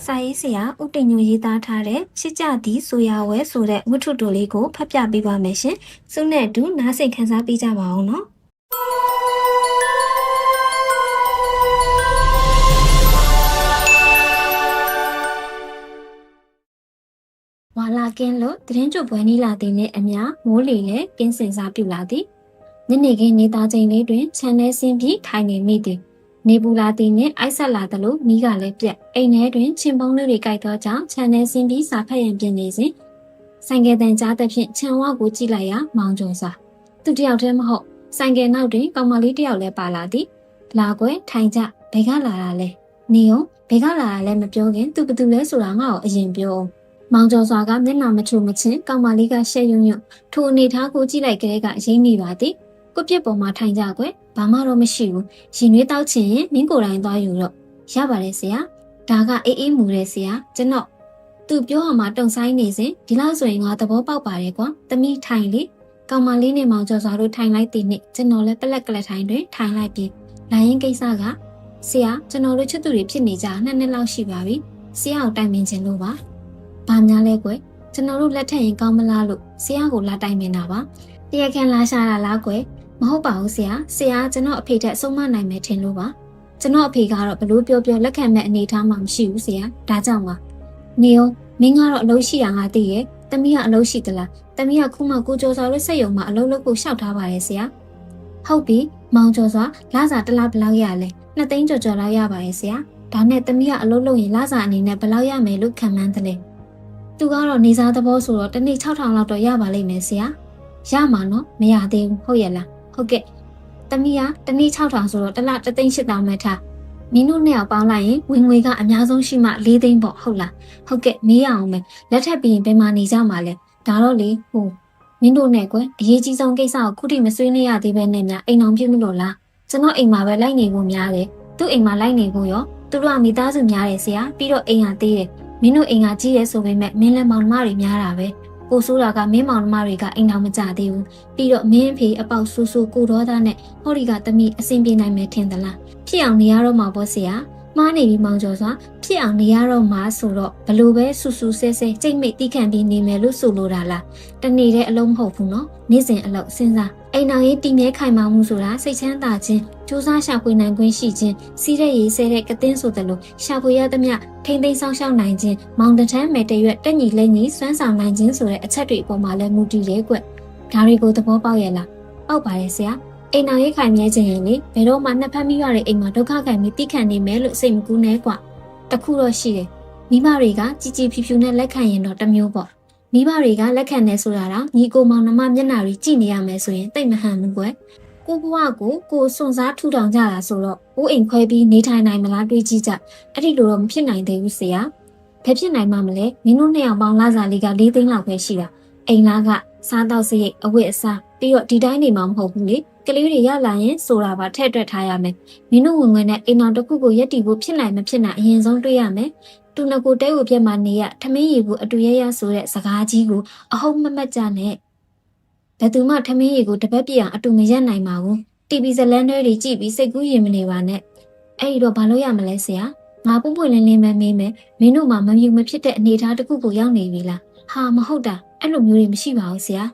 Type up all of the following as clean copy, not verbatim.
စာရေးဆရာဦးတင်ညွန့်ရေးသားထားတဲ့ချစ်ကြသည်ဆိုရဝဲဆိုတဲ့ဝတ္ထုတိုလေးကိုဖတ်ပြပေးပါမယ်ရှင်။စုနဲ့အတူနားဆင်ခန်းစားပေးကြပါအောင်နော်။ဝါလာကင်းလို့တရင်ကျုပ်ပွဲနီးလာတဲ့နဲ့အများမိုးလေလည်းကင်းစင်စားပြုလာသည်။ညနေခင်းနေသားချိန်လေးတွင်ခြံထဲဆင်းပြီးထိုင်နေမိသည်။နေပူလာသည်နှင့်အိုက်ဆက်လာသလိုမိကလည်းပြက်အိမ်ထဲတွင်ချင်းပုံးလေးတွေကြိုက်သောကြောင့်ခြံထဲဆင်းပြီးစာဖတ်ရန်ပြင်နေစဉ်ဆိုင်ကယ်တန်ကြားသဖြင့်ခြံဝကိုကြည့်လိုက်ရာမောင်ကျော်စွာသူတယောက်တည်းမဟုတ်ဆိုင်ကယ်နောက်တွင်ကောင်မလေးတယောက်လည်းပါလာသည်လာကွယ်ထိုင်ကြဘယ်ကလာတာလဲနေအောင်ဘယ်ကလာတာလဲမပြောခင်သူဘသူလဲဆိုတာငါ့ကိုအရင်ပြောမောင်ကျော်စွာကမျက်နှာမချိုမချင်းကောင်မလေးကရှက်ရွံ့ရွံ့ထိုအနေထားကိုကြည့်လိုက်ကြတဲ့ကရိမ့်မိပါသည်ကိုပြစ်ပေါ်မှာထိုင်ကြကွယ်ဘာမှတော့မရှိဘူးရင်နွေးတောက်ချင်ရင်မင်းကိုယ်တိုင်သွားယူတော့ရပါတယ်ဆရာဒါကအေးအေးမူတယ်ဆရာကျွန်တော်သူပြောမှတုံဆိုင်နေစဉ်ဒီလောက်ဆိုရင်ငါသဘောပေါက်ပါတယ်ကွာသမီးထိုင်လေကောင်မလေးနဲ့မောင်ကျော်စွာတို့ထိုင်လိုက်တဲ့နေ့ကျွန်တော်လည်းပလက်ကလက်ထိုင်တွင်ထိုင်လိုက်ပြီးလိုင်းရင်ကိစ္စကဆရာကျွန်တော်တို့ချစ်သူတွေဖြစ်နေကြ2နှစ်လောက်ရှိပါပြီဆရာကိုတိုင်ပင်ခြင်းလို့ပါဘာများလဲကွယ်ကျွန်တော်တို့လက်ထက်ရင်ကောင်းမလားလို့ဆရာကိုလာတိုင်ပင်တာပါတရားခံလာရှာတာလားကွယ်မဟုတ်ပါဘူးဆရာကျွန်တော်အဖေထက်ဆုံးမနိုင်မယ်ထင်လို့ပါကျွန်တော်အဖေကတော့ဘလို့ပြောလက်ခံမဲ့အနေထားမှမရှိဘူးဆရာဒါကြောင့်ပါနေအောင်မင်းကတော့အလုပ်ရှိတာငါသိရဲ့တမီးကအလုပ်ရှိသလားတမီးကခုမှကိုကျော်စွာလို့စက်ရုံမှာအလုပ်လုပ်ဖို့ရှောက်ထားပါတယ်ဆရာဟုတ်ပြီမောင်ကျော်စွာလစာတစ်လားဘယ်လောက်ရလဲ2သိန်းကျော်လောက်ရပါတယ်ဆရာဒါနဲ့တမီးကအလုပ်လုပ်ရင်လစာအနေနဲ့ဘယ်လောက်ရမယ်လို့ခံမှန်းတယ်လေသူကတော့နေစားသဘောဆိုတော့တစ်နေ့6000လောက်တော့ရပါလိမ့်မယ်ဆရာရမှာနော်မရသေးဘူးဟုတ်ရဲ့လားဟုတ်ကဲ့တမီးကတစ်နေ့6000ဆိုတော့တစ်လ3,800မှထားမင်းတို့နဲ့ပေါင်းလိုက်ရင်ဝင်ငွေကအများဆုံးရှိမှ4သိန်းပေါ့ဟုတ်လားဟုတ်ကဲ့မေးရအောင်မယ်လက်ထပ်ပြီးရင်ဘယ်မှာနေကြမှာလဲဒါတော့လေဟိုမင်းတို့နဲ့ကွယ်အရေးကြီးဆုံးကိစ္စကိုခုထိမဆွေးနွေးရသေးပဲနဲ့များအိမ်အောင်ဖြစ်မလို့လားကျွန်တော်အိမ်မှာပဲလိုက်နေဖို့များတယ်သူ့အိမ်မှာလိုက်နေဖို့ရောသူတို့ကမိသားစုများတယ်ဆရာပြီးတော့အိမ်ကသေးတယ်မင်းတို့အိမ်ကကြီးရဲဆိုပေမဲ့မင်းလည်းမောင်နှမတွေများတာပဲကိုဆိုးတာကမင်းမောင်နှမတွေကအိမ်တော်မကြသေးဘူးပြီးတော့မင်းအဖေအပေါက်ဆူဆူကိုဒေါသနဲ့ဟောဒီကသမီးအဆင်ပြေနိုင်မယ်ထင်သလားဖြစ်အောင်နေရတော့မှာပေါ့ဆရာမှားနေပြီမောင်ကျော်စွာဖြစ်အောင်နေရတော့မှာဆိုတော့ဘလို့ပဲဆူဆူဆဲဆဲကြိတ်မိတ်တိခံပြီးနေမယ်လို့ဆိုလိုတာလားတနေ့တည်းအလုံးမဟုတ်ဘူးနော်နေ့စဉ်အလုပ်စဉ်းစားအိမ်တော်ရေးတည်မြဲခိုင်မာမှုဆိုတာစိတ်ချမ်းသာခြင်းကြိုးစားရှာဖွေနိုင်ခွင့်ရှိခြင်းစီးတဲ့ရေးဆဲတဲ့ကတင်းဆိုတယ်လို့ရှာဖွေရသမျှထိမ့်သိမ်းဆောင်ရှောက်နိုင်ခြင်းမောင်တထမ်းမဲ့တရွက်တက်ညီလက်ညီစွမ်းဆောင်နိုင်ခြင်းဆိုတဲ့အချက်တွေအပေါ်မှာလည်းမူတည်ရဲကွဒါတွေကိုသဘောပေါက်ရလားပေါက်ပါရဲ့ဆရာအိမ်တော်ရေးခိုင်မြဲခြင်းရင်လေဘယ်တော့မှနှစ်ဖက်မိရတဲ့အိမ်မှာဒုက္ခခံပြီးတိခံနေမယ်လို့စိတ်မကူးနဲ့ကွတခုတော့ရှိတယ်မိဘတွေကကြည်ကြည်ဖြူဖြူနဲ့လက်ခံရင်တော့တမျိုးပေါ့မိဘတွေကလက်ခံနေဆိုတာတော့ညီကိုမောင်နှမမျက်နှာတွေကြည့်နေရမယ်ဆိုရင်တိတ်မဟန်ဘူးကွယ်ကိုဘဝကိုစွန့်စားထူထောင်ကြတာဆိုတော့ဦးအိမ်ခွဲပြီးနေထိုင်နိုင်မလားတွေးကြည့်ကြအဲ့ဒီလိုတော့မဖြစ်နိုင်သေးဘူးဆရာဘယ်ဖြစ်နိုင်မှမလဲမင်းတို့နှစ်ယောက်ပေါင်းလစာလေးက4သိန်းလောက်ပဲရှိတာအိမ်လားကစားတော့စရိတ်အဝတ်အစားပြီးတော့ဒီတိုင်းနေမှာမဟုတ်ဘူးလေကလေးတွေရလာရင်ဆိုတာပါထည့်တွက်ထားရမယ်မင်းတို့ဝင်ဝင်နဲ့အိမ်တော်တစ်ခုကိုရက်တီဖို့ဖြစ်နိုင်မဖြစ်နိုင်အရင်ဆုံးတွေးရမယ်တူနကိုတဲကိုပြက်မှနေရထမင်းရီကိုအတူရရဆိုတဲ့စကားကြီးကိုအဟုတ်မမတ်ကြနဲ့ဘယ်သူမှထမင်းရီကိုတပတ်ပြအောင်အတူမရက်နိုင်ပါဘူးတီဗီဇလန်တွေကြည့်ပြီးစိတ်ကူးရင်မနေပါနဲ့အဲ့ဒီတော့ဘာလို့ရမလဲဆရာငါပွင့်ပွင့်လင်းလင်းပဲမေးမယ်မင်းတို့မှမမြူမဖြစ်တဲ့အနေအထားတစ်ခုကိုရောက်နေပြီလားဟာမဟုတ်တာအဲ့လိုမျိုးတွေမရှိပါဘူးဆရာ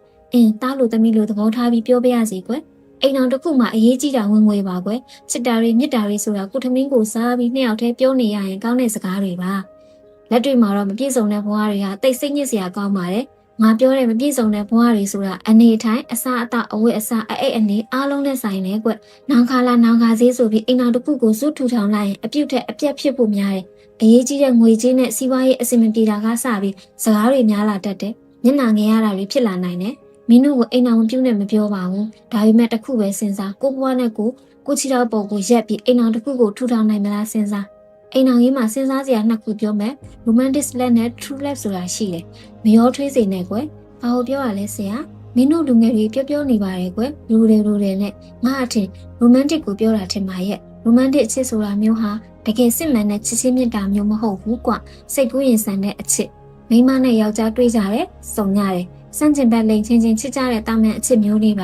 တားလို့သမီးလို့သဘောထားပြီးပြောပြရစီကွယ်အိမ်တော်တစ်ခုမှအရေးကြီးတာဝင်ငွေပါကွယ်စစ်တာတွေမြစ်တာတွေဆိုတာကိုထမင်းကိုစားပြီးနှစ်ယောက်တည်းပြောနေရရင်ကောင်းတဲ့စကားတွေပါလက်တွေ့မှာတော့မပြည့်စုံတဲ့ဘဝတွေကတိတ်ဆိတ်ညစ်စရာကောင်းပါတယ်ငါပြောတဲ့မပြည့်စုံတဲ့ဘဝတွေဆိုတာအနေထိုင်အစားအသောက်အဝတ်အစားအဲ့အနေအားလုံးနဲ့ဆိုင်တယ်ကွနောင်ခါလာနောင်ခါသေးဆိုပြီးအိမ်တော်တစ်ခုကိုစွတ်ထူထောင်လိုက်ရင်အပြုတ်ထက်အပြက်ဖြစ်ဖို့များတယ်အရေးကြီးတဲ့ငွေကြေးနဲ့စီးပွားရေးအဆင်မပြေတာကစပြီးစကားတွေများလာတတ်တယ်မျက်နှာငယ်ရတာတွေဖြစ်လာနိုင်တယ်မင်းတို့ကိုအိမ်တော်မပြုတ်နဲ့မပြောပါဘူးဒါပေမဲ့တစ်ခုပဲစဉ်းစားကိုဘွားနဲ့ကိုချီတော်ပုံကိုရက်ပြီးအိမ်တော်တစ်ခုကိုထူထောင်နိုင်မလားစဉ်းစားအိမ်တော်ကြီးမှာစဉ်းစားစရာ2ခုပြောမယ် romantic love နဲ့ true love ဆိုတာရှိတယ်မရောထွေးစေနဲ့ကွယ်ဘာလို့ပြောရလဲဆရာမင်းတို့လူငယ်တွေပြောနေပါတယ်ကွယ်လူတွေနဲ့ငါအထင် romantic ကိုပြောတာထင်ပါရဲ့ romantic အချစ်ဆိုတာမျိုးဟာတကယ်စစ်မှန်တဲ့ချစ်ချင်းမြတ်တာမျိုးမဟုတ်ဘူးကွစိတ်ကူးရင်ဆန်တဲ့အချစ်မိန်းမနဲ့ယောက်ျားတွေ့ကြတယ်စုံရတယ်စန့်ကျင်ဘက်လိန်ချင်းချင်းချစ်ကြတဲ့တာမန်အချစ်မျိုးလေးပ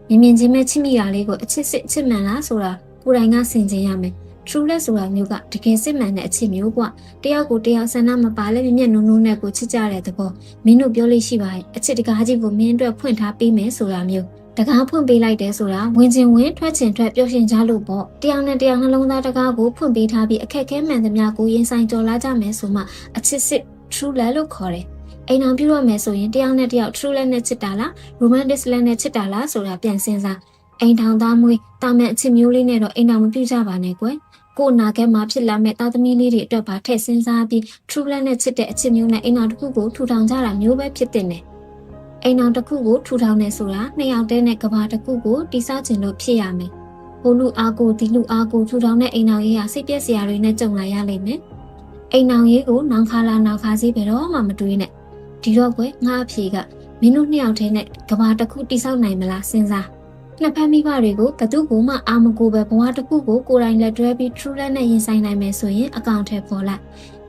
ါမြင်မြင်ချင်းပဲချစ်မိတာလေးကိုအချစ်စစ်အချစ်မှန်လားဆိုတာကိုယ်တိုင်ကဆင်ခြင်ရမယ် true လဲဆိုတာမျိုးကတကယ်စစ်မှန်တဲ့အချစ်မျိုးကွာတယောက်ကိုတယောက်ဆန္ဒမပါလဲမြက်နုံနုံနဲ့ကိုချစ်ကြတဲ့သဘောမင်းတို့ပြောလို့ရှိပါရဲ့အချစ်တကားကြီးကိုမင်းအတွက်ဖွင့်ထားပေးမယ်ဆိုတာမျိုးတကားဖွင့်ပေးလိုက်တယ်ဆိုတာဝင်ချင်းဝင်ထွက်ချင်းထွက်ပျော်ရွှင်ကြလို့ပေါ့တယောက်နဲ့တယောက်နှလုံးသားတကားကိုဖွင့်ပေးထားပြီးအခက်ခဲမှန်သမျှကိုရင်ဆိုင်ကြော်လာကြမယ်ဆိုမှအချစ်စစ် true လဲလို့ခေါ်တယ်အိမ်အောင်ပြုရမယ်ဆိုရင်တယောက်နဲ့တယောက် true လဲနဲ့ချစ်တာလား romantic လဲနဲ့ချစ်တာလားဆိုတာပြန်စဉ်းစားအိမ်ထောင်သားမွေးတာမန်အချစ်မျိုးလေးနဲ့တော့အိမ်အောင်မပြုကြပါနဲ့ကွယ်ကိုနာခဲမှာဖြစ်လာမဲ့တာသမီလေးတွေအတွက်ပါထည့်စဉ်းစားပြီး true လဲနဲ့ချစ်တဲ့အချစ်မျိုးနဲ့အိမ်အောင်တစ်ခုကိုထူထောင်ကြတာမျိုးပဲဖြစ်တဲ့နဲ့အိမ်အောင်တစ်ခုကိုထူထောင်နေဆိုတာနှစ်ယောက်တည်းနဲ့ကဘာတစ်ခုကိုတိဆောက်ခြင်းလို့ဖြစ်ရမယ်ဟိုလူအားကိုဒီလူအားကိုထူထောင်တဲ့အိမ်အောင်ရေးဟာစိတ်ပြည့်စရာတွေနဲ့ကြုံလာရလိမ့်မယ်အိမ်အောင်ရေးကိုနောင်ခါလာနောင်ခါစီးဘယ်တော့မှမတွေးနဲ့ဒီတော့ကွယ်ငါအဖြေကမင်းတို့နှစ်ယောက်တည်းနဲ့ကဘာတစ်ခုတိဆောက်နိုင်မလားစဉ်းစားနှစ်ဖက်မိဘတွေကိုဘသူ့ကိုမှအာမကိုပဲဘဝတစ်ခုကိုကိုယ်တိုင်လက်တွဲပြီး true လက်နဲ့ရင်ဆိုင်နိုင်မယ်ဆိုရင်အကောင့်ထဲပေါ်လိုက်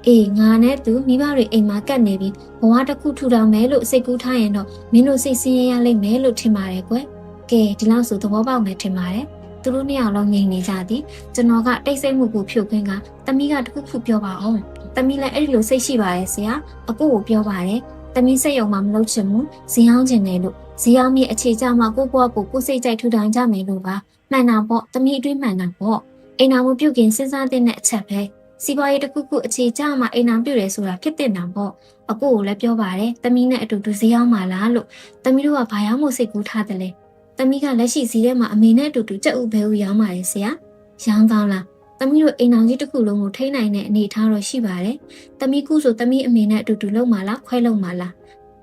အေးငါနဲ့သူမိဘတွေအိမ်မှာကတ်နေပြီးဘဝတစ်ခုထူထောင်မယ်လို့စိတ်ကူးထားရင်တော့မင်းတို့စိတ်ဆင်းရဲရလိမ့်မယ်လို့ထင်ပါတယ်ကွယ်ကဲဒီလောက်ဆိုသဘောပေါက်မယ်ထင်ပါတယ်သူတို့နှစ်ယောက်လုံးငြိမ်နေကြသည်ကျွန်တော်ကတိတ်ဆိတ်မှုကိုဖြုတ်ခင်းကတမီးကတခုခုပြောပါအောင်တမီးလည်းအဲ့ဒီလိုစိတ်ရှိပါတယ်ဆရာအကိုကိုပြောပါတယ်တမီးစိတ်ယုံမှမလုပ်ချင်ဘူးဇင်အောင်ချင်တယ်လို့ဇီအောင်မြေအခြေချမှာကိုဘွားကိုစိတ်ကြိုက်ထူထောင်ကြမယ်လို့ပါမှန်တာပေါ့တမီးအတွင်းမှန်တာပေါ့အိမ်နာမပြုတ်ခင်စဉ်းစားတဲ့အချက်ပဲစီပွားရေးတစ်ခုခုအခြေချမှာအိမ်နာပြုတ်တယ်ဆိုတာဖြစ်တဲ့နာပေါ့အကိုကိုလည်းပြောပါတယ်တမီးနဲ့အတူတူဇီအောင်မှာလားလို့တမီးတို့ကဘာရောက်မို့စိတ်ကူးထားတယ်လဲတမီးကလက်ရှိဇီထဲမှာအမေနဲ့အတူတူကြက်ဥဘဲဥရောင်းပါတယ်ဆရာရောင်းကောင်းလားတမီးတို့အိမ်အောင်ကြီးတစ်ခုလုံးကိုထိန်းနိုင်တဲ့အနေအထားတော့ရှိပါတယ်တမီးခုဆိုတမီးအမေနဲ့အတူတူလုံးမှာလားခွဲလုံးမှာလား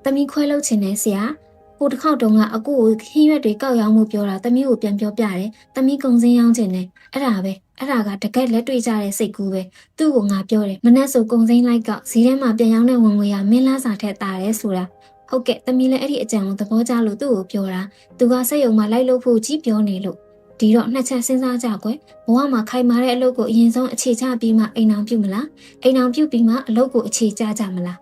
တမီးခွဲလုံးချင်တယ်ဆရာကိုတစ်ခေါက်တုန်းကအကိုကိုခင်းရွက်တွေကောက်ရောင်းမှုပြောတာတမီးကိုပြန်ပြောပြတယ်တမီးကုံစင်းရောင်းချင်တယ်အဲ့ဒါကတကယ်လက်တွေ့ကြတဲ့စိတ်ကူးပဲသူ့ကိုငါပြောတယ်မနှက်ဆိုကုံစင်းလိုက်ကောက်ဈေးထဲမှာပြန်ရောင်းတဲ့ဝင်ငွေရမင်းလားစာထက်တာတယ်ဆိုတာဟုတ်ကဲ့တမီးလည်းအဲ့ဒီအကြံကိုသဘောကျလို့သူ့ကိုပြောတာသူကစိတ်ယုံမှလိုက်လို့ဖို့ကြီးပြောနေလို့ဒီတော့နှစ်ချက်စဉ်းစားကြကွယ်ဘဝမှာခိုင်မာတဲ့အလုပ်ကိုအရင်ဆုံးအခြေချပြီးမှအိမ်အောင်ပြုမလားအိမ်အောင်ပြုပြီးမှအလုပ်ကိုအခြေချကြမလား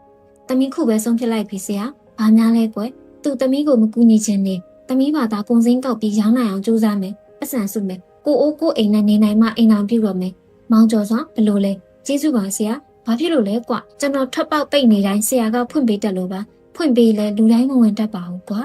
တမီးခုပဲဆုံးဖြတ်လိုက်ပြီဆရာဘာများလဲကွယ်သူ့တမီးကိုမကူညီခြင်းနဲ့တမီးဘာသာကုံစင်းကောက်ပြီးရောင်းနိုင်အောင်ကြိုးစားမယ်ပတ်စံစုမယ်ကိုအိုးကိုအိမ်နဲ့နေနိုင်မှအိမ်အောင်ပြုတော့မယ်မောင်ကျော်စွာဘယ်လိုလဲကျေးဇူးပါဆရာဘာဖြစ်လို့လဲကွကျွန်တော်ထွက်ပေါက်ပိတ်နေတိုင်းဆရာကဖွင့်ပေးတယ်လို့ပါဖွင့်ပေးလဲလူတိုင်းမဝင်တတ်ပါဘူးကွာ